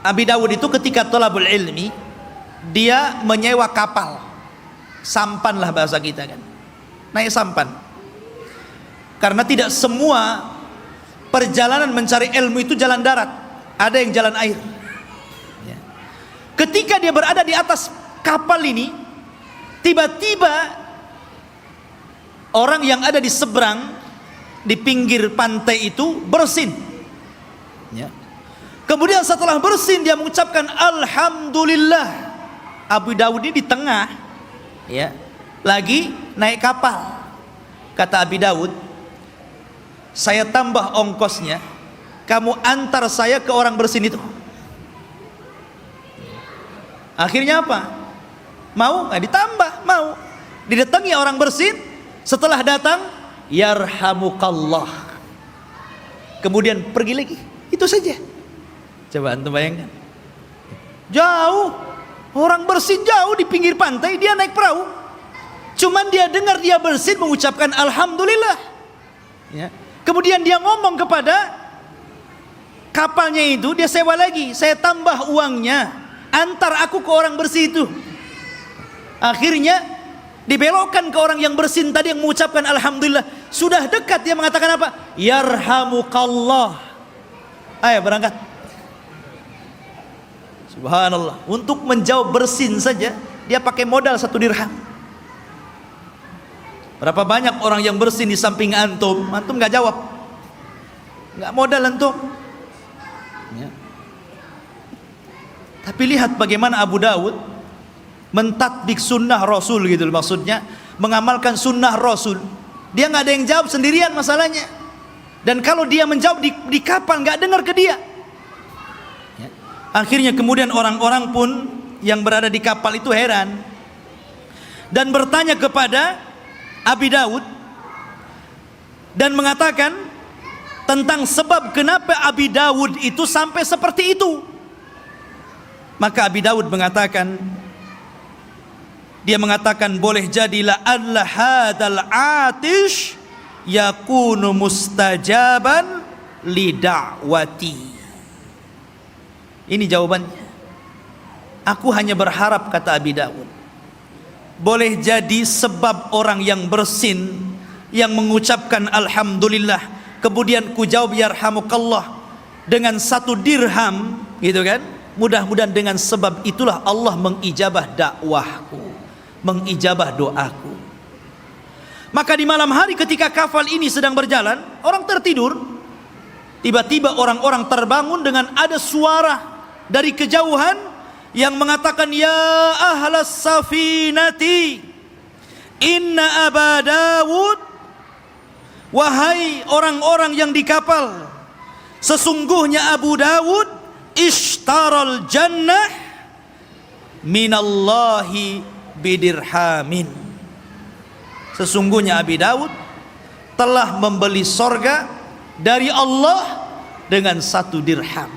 Abi Dawud itu ketika thalabul ilmi, dia menyewa kapal, sampan lah bahasa kita kan, naik sampan. Karena tidak semua perjalanan mencari ilmu itu jalan darat, ada yang jalan air. Ketika dia berada di atas kapal ini, tiba-tiba orang yang ada di seberang, di pinggir pantai itu bersin. Kemudian setelah bersin dia mengucapkan Alhamdulillah. Abu Dawud ini di tengah, lagi naik kapal. Kata Abi Dawud, saya tambah ongkosnya, kamu antar saya ke orang bersin itu. Akhirnya apa? Mau? Ditambah, mau. Didatangi orang bersin, setelah datang, yarhamukallah. Kemudian pergi lagi. Itu saja. Coba antum bayangkan. Jauh, orang bersin jauh di pinggir pantai, dia naik perahu. Cuman dia dengar dia bersin mengucapkan Alhamdulillah. Kemudian dia ngomong kepada kapalnya itu, dia sewa lagi, saya tambah uangnya, antar aku ke orang bersih itu. Akhirnya dibelokkan ke orang yang bersin tadi yang mengucapkan Alhamdulillah. Sudah dekat dia mengatakan apa? Yarhamukallah. Ayo berangkat. Subhanallah. Untuk menjawab bersin saja dia pakai modal 1 dirham. Berapa banyak orang yang bersin di samping antum nggak jawab, nggak modal antum. Tapi lihat bagaimana Abu Dawud mentatbik sunnah Rasul gitu, maksudnya mengamalkan sunnah Rasul. Dia nggak ada yang jawab, sendirian masalahnya. Dan kalau dia menjawab di kapal nggak dengar ke dia. Akhirnya kemudian orang-orang pun yang berada di kapal itu heran dan bertanya kepada Abi Dawud dan mengatakan tentang sebab kenapa Abi Dawud itu sampai seperti itu. Maka Abi Dawud mengatakan, dia mengatakan boleh jadilah Allah hadal atish yakunu mustajaban lida'wati. Ini jawabannya. Aku hanya berharap, kata Abi Dawud, boleh jadi sebab orang yang bersin, yang mengucapkan Alhamdulillah, kemudian ku jawab yarhamukallah dengan 1 dirham, gitu kan? Mudah-mudahan dengan sebab itulah Allah mengijabah dakwahku, mengijabah doaku. Maka di malam hari ketika kapal ini sedang berjalan, orang tertidur, tiba-tiba orang-orang terbangun dengan ada suara dari kejauhan yang mengatakan, ya ahlas safinati inna Aba Dawud, wahai orang-orang yang di kapal, sesungguhnya Abu Dawud ishtaral jannah minallahi bidirhamin. Sesungguhnya Abi Dawud telah membeli sorga dari Allah dengan 1 dirham.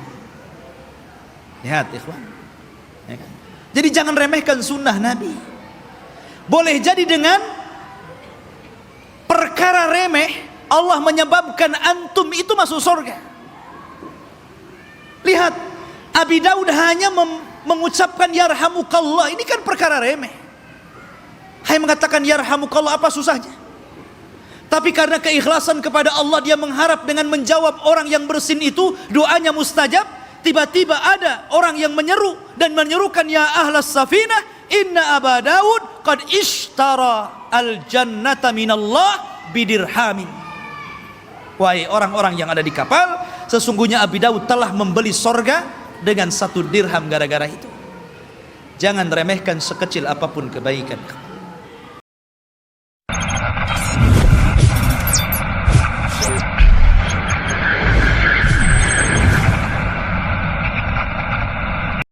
Lihat ikhwan, jadi jangan remehkan sunnah Nabi. Boleh jadi dengan perkara remeh Allah menyebabkan antum itu masuk sorga. Lihat, Abi Dawud hanya mengucapkan yarhamukallah, ini kan perkara remeh. Hanya mengatakan yarhamukallah, apa susahnya? Tapi karena keikhlasan kepada Allah, dia mengharap dengan menjawab orang yang bersin itu doanya mustajab. Tiba-tiba ada orang yang menyeru dan menyerukan, ya ahlas safinah inna Aba Dawud qad ishtara al jannata minallah bidirhamin. Wahai orang-orang yang ada di kapal, sesungguhnya Abi Dawud telah membeli sorga dengan 1 dirham gara-gara itu. Jangan remehkan sekecil apapun kebaikan.